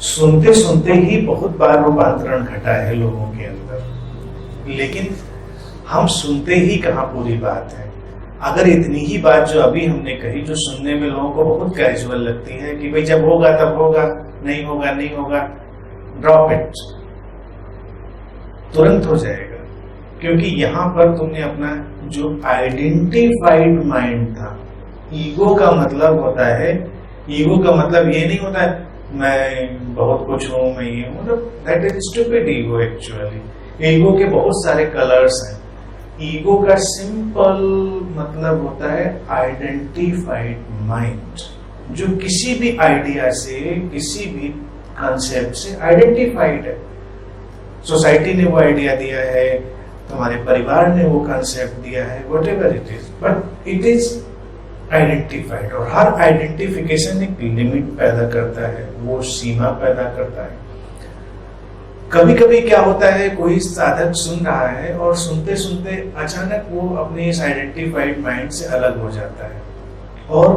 सुनते सुनते ही बहुत बार रूपांतरण घटा है लोगों के अंदर, लेकिन हम सुनते ही कहाँ पूरी बात है। अगर इतनी ही बात जो अभी हमने कही, जो सुनने में लोगों को बहुत कैजुअल लगती है कि भाई जब होगा तब होगा, नहीं होगा नहीं होगा, ड्रॉप इट, तुरंत हो जाएगा। क्योंकि यहां पर तुमने अपना जो आइडेंटिफाइड माइंड था, ईगो का मतलब होता है, ईगो का मतलब ये नहीं होता है मैं बहुत कुछ हूं, मैं ये हूं, मतलब that is stupid ego. Actually ego के बहुत सारे कलर्स हैं। ईगो का सिंपल मतलब होता है आइडेंटिफाइड माइंड, जो किसी भी आइडिया से, किसी भी कंसेप्ट से आइडेंटिफाइड है। सोसाइटी ने वो आइडिया दिया है, तुम्हारे परिवार ने वो कंसेप्ट दिया है, whatever it is, but it is identified. और हर आइडेंटिफिकेशन एक लिमिट पैदा करता है, वो सीमा पैदा करता है। कभी कभी क्या होता है, कोई साधक सुन रहा है और सुनते सुनते अचानक वो अपने इस आइडेंटिफाइड माइंड से अलग हो जाता है और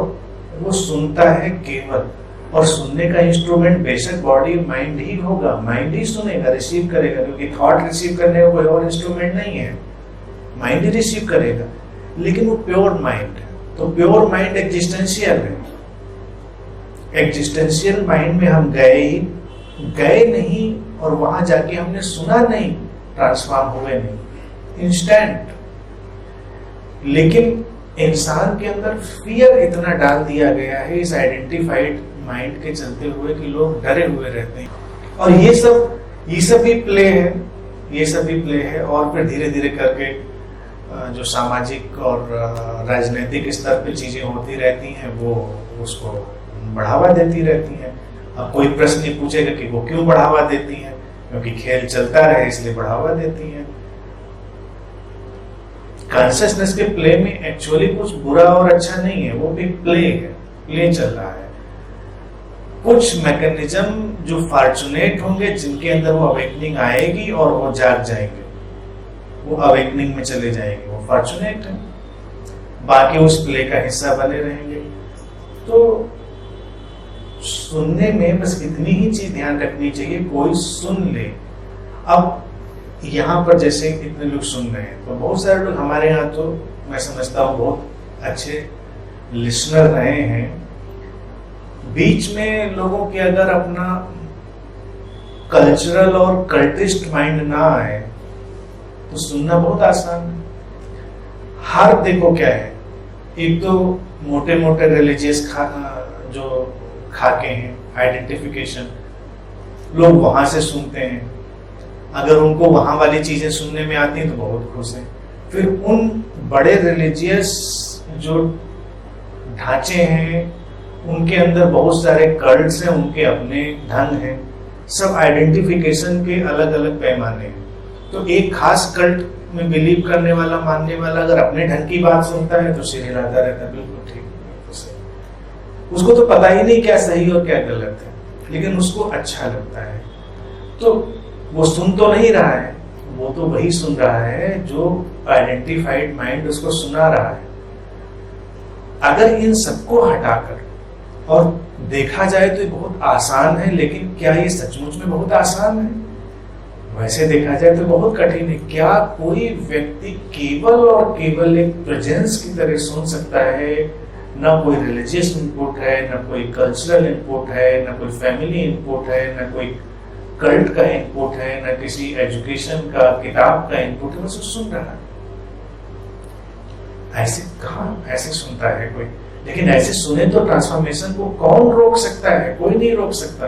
वो सुनता है केवल, और सुनने का इंस्ट्रूमेंट बेशक बॉडी माइंड ही होगा, माइंड ही सुनेगा, रिसीव करेगा, क्योंकि थॉट रिसीव करने का कोई और इंस्ट्रूमेंट नहीं है, माइंड ही रिसीव करेगा। लेकिन वो प्योर माइंड है, तो प्योर माइंड एग्जिस्टेंशियल है। एग्जिस्टेंशियल माइंड में हम गए नहीं और वहां जाके हमने सुना नहीं, ट्रांसफॉर्म हुए नहीं, इंस्टेंट। लेकिन इंसान के अंदर फियर इतना डाल दिया गया है इस आइडेंटिफाइड माइंड के चलते हुए कि लोग डरे हुए रहते हैं। और ये सब भी प्ले है, ये सब भी प्ले है। और फिर धीरे धीरे करके जो सामाजिक और राजनीतिक स्तर पे चीजें होती रहती हैं, वो उसको बढ़ावा देती रहती हैं। अब कोई प्रश्न ये पूछेगा कि वो क्यों बढ़ावा देती हैं, क्योंकि खेल चलता रहे इसलिए बढ़ावा देती हैं। कॉन्शियसनेस के प्ले में एक्चुअली कुछ बुरा और अच्छा नहीं है, वो भी प्ले है, प्ले चल रहा है। कुछ मैकेनिज्म जो फॉर्चुनेट होंगे, जिनके अंदर वो अवेकनिंग आएगी और वो जाग जाएंगे, वो अवेकनिंग में चले जाएंगे, वो फॉर्चुनेट है। बाकी उस प्ले का हिस्सा बने रहेंगे। तो सुनने में बस इतनी ही चीज ध्यान रखनी चाहिए, कोई सुन ले। अब यहाँ पर जैसे इतने लोग सुन रहे हैं, तो बहुत सारे लोग हमारे यहाँ, तो मैं समझता हूँ बहुत अच्छे लिसनर रहे हैं। बीच में लोगों के अगर अपना कल्चरल और कल्टिस्ट माइंड ना आए तो सुनना बहुत आसान है। हर देखो क्या है, एक तो मोटे मोटे रिलीजियस जो खाके हैं, आइडेंटिफिकेशन, लोग वहां से सुनते हैं। अगर उनको वहां वाली चीजें सुनने में आती हैं तो बहुत खुश हैं। फिर उन बड़े रिलीजियस जो ढांचे हैं, उनके अंदर बहुत सारे कल्ट्स हैं, उनके अपने ढंग हैं, सब आइडेंटिफिकेशन के अलग अलग पैमाने हैं। तो एक खास कल्ट में बिलीव करने वाला, मानने वाला अगर अपने ढंग की बात सुनता है तो सिर हिलाता रहता है, बिल्कुल ठीक, उसको तो पता ही नहीं क्या सही और क्या गलत है, लेकिन उसको अच्छा लगता है। तो वो सुन तो नहीं रहा है, वो तो वही सुन रहा है जो आइडेंटिफाइड माइंड उसको सुना रहा है। अगर इन सबको हटाकर और देखा जाए तो ये बहुत आसान है, लेकिन क्या ये सचमुच में बहुत आसान है? वैसे देखा जाए तो बहुत कठिन है। क्या कोई व्यक्ति केवल और केवल एक प्रेजेंस की तरह सुन सकता है? ना कोई रिलीजियस इनपुट है, ना कोई कल्चरल इनपुट है, ना कोई फैमिली इनपुट है, ना कोई कल्ट का इनपुट है, ना किसी एजुकेशन का, किताब का इनपुट है, बस सुन रहा है। ऐसे कहाँ ऐसे सुनता है कोई? लेकिन ऐसे सुने तो ट्रांसफॉर्मेशन को कौन रोक सकता है? कोई नहीं रोक सकता।